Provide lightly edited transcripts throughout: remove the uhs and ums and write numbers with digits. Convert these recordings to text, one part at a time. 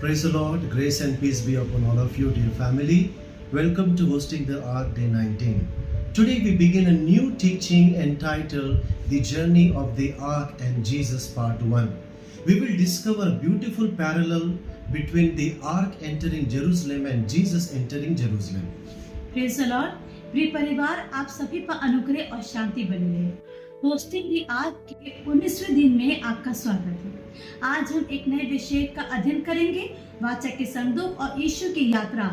Praise the Lord, grace and peace be upon all of you, dear family. Welcome to Hosting the Ark Day 19. Today we begin a new teaching entitled The Journey of the Ark and Jesus Part 1. We will discover a beautiful parallel between the Ark entering Jerusalem and Jesus entering Jerusalem. Praise the Lord. प्रिय परिवार, आप सभी पर अनुग्रह और शांति बनी रहे। Hosting दी arc के 19वें दिन में आपका स्वागत है। आज हम एक नए विषय का अध्ययन करेंगे, वाचा के संदूक और यीशु की यात्रा।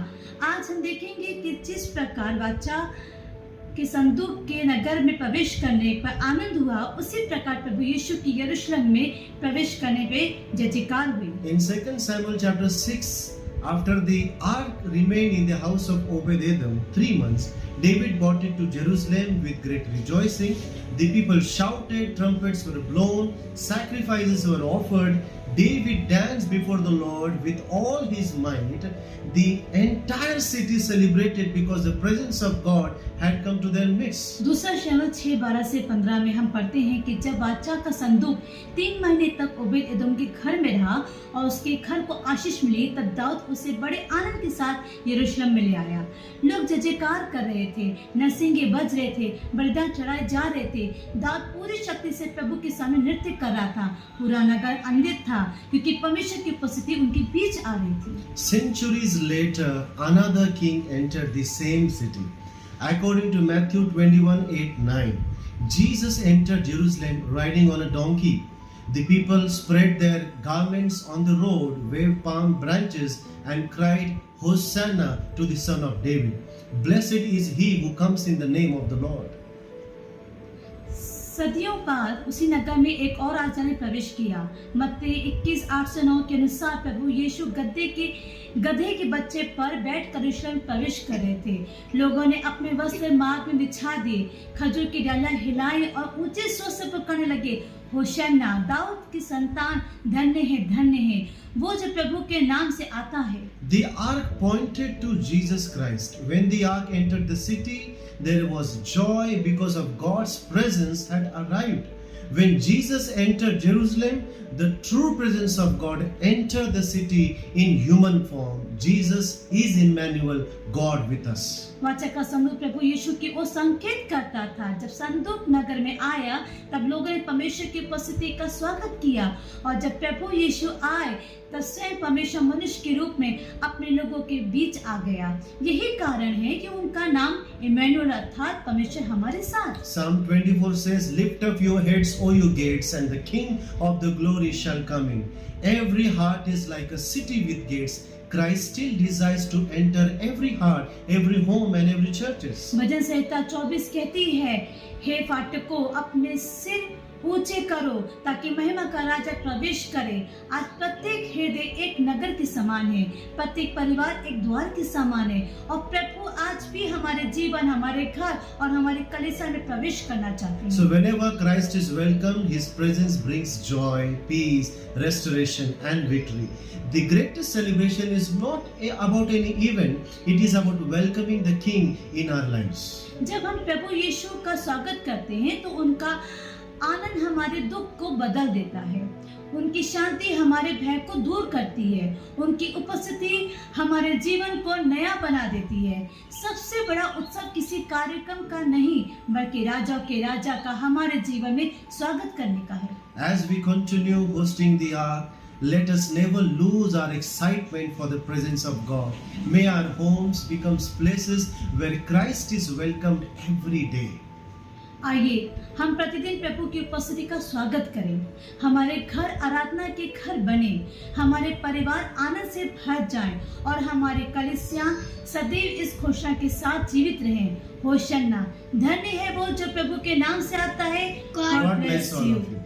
आज हम देखेंगे कि जिस प्रकार वाचा के संदूक के नगर में प्रवेश करने पर आनंद हुआ, उसी प्रकार प्रभु यीशु की यरूशलेम में प्रवेश करने पे जय जयकार हुई। In 2 Samuel chapter 6, after the ark remained in the house of Obed-Edom 3 months, David brought it to Jerusalem with great rejoicing. The people shouted, trumpets were blown, sacrifices were offered. David danced before the Lord with all his might. The entire city celebrated because the presence of God had come to their midst. दूसरा शमूएल 6:12 से 15 में हम पढ़ते हैं कि जब वाचा का संदूक 3 महीने तक ओबेद एदोम के घर में रहा और उसके घर को आशीष मिली, तब दाऊद उसे बड़े आनंद के साथ यरूशलेम में ले आया। लोग जय जयकार कर रहे थे, नरसिंगे बज रहे थे, बलिदान चढ़ाए जा रहे थे। दाऊद पूरी शक्ति से प्रभु के सामने नृत्य कर रहा था। पूरा नगर आनंदित था क्योंकि परमेश्वर की उपस्थिति उनके बीच आ रही थी। Centuries later, another king entered the same city. According to Matthew 21:8-9, Jesus entered Jerusalem riding on a donkey. The people spread their garments on the road, waved palm branches, and cried, Hosanna to the Son of David. Blessed is he who comes in the name of the Lord. सदियों बाद उसी नगर में एक और राजा ने प्रवेश किया। मत्ती 21:8-9 के अनुसार प्रभु यीशु गधे के बच्चे पर बैठ कर यरूशलेम प्रवेश कर रहे थे। लोगों ने अपने वस्त्र मार्ग में बिछा दिए, खजूर की डालियां हिलाई और ऊंचे स्वर से पुकारने लगे, होशाना, दाऊद की संतान धन्य है वो जो प्रभु के नाम से आता है। The ark pointed to Jesus Christ. When the ark entered the city, there was joy because of God's presence had arrived. When Jesus entered Jerusalem, the true presence of God entered the city in human form. Jesus is Emmanuel, God with us. वाचा का संदूक प्रभु यीशु की ओर संकेत करता था। जब संदूक नगर में आया, तब लोगों ने परमेश्वर की उपस्थिति का स्वागत किया, और जब प्रभु यीशु आए, तब स्वयं परमेश्वर मनुष्य के रूप में अपने लोगों के बीच आ गया। यही कारण है कि उनका नाम इम्मानुएल अर्थात परमेश्वर हमारे साथ। Psalm 24 says, Lift up your heads, O you gates, and the King of the glory shall come in. Every heart is like a city with gates. Christ still desires to enter every heart, every home and every churches. भजन संहिता 24 कहती है, हे फाटकों, अपने सिर ऊंचे करो ताकि महिमा का राजा प्रवेश करे। आज प्रत्येक हृदय एक नगर के समान है, प्रत्येक परिवार एक द्वार के समान है, और प्रभु आज भी हमारे जीवन, हमारे घर और हमारे कलीसिया में प्रवेश करना चाहते हैं। So whenever Christ is welcomed, His presence brings joy, peace, restoration and victory. The greatest celebration is not about any event, it is about welcoming the King in our lives. जब हम प्रभु यीशु का स्वागत करते हैं तो उनका आनंद हमारे दुख को बदल देता है, उनकी शांति हमारे भय को दूर करती है, उनकी उपस्थिति हमारे जीवन को नया बना देती है। सबसे बड़ा उत्सव किसी कार्यक्रम का नहीं, बल्कि राजा के राजा का हमारे जीवन में स्वागत करने का है। As we continue hosting the ark, let us never lose our excitement for the presence of God. May our homes become places where Christ is welcomed every day. आइए हम प्रतिदिन प्रभु की उपस्थिति का स्वागत करें, हमारे घर आराधना के घर बने, हमारे परिवार आनंद से भर जाएं और हमारे कलीसिया सदैव इस घोषणा के साथ जीवित रहें, होशाना, धन्य है वो जो प्रभु के नाम से आता है। God bless all of you.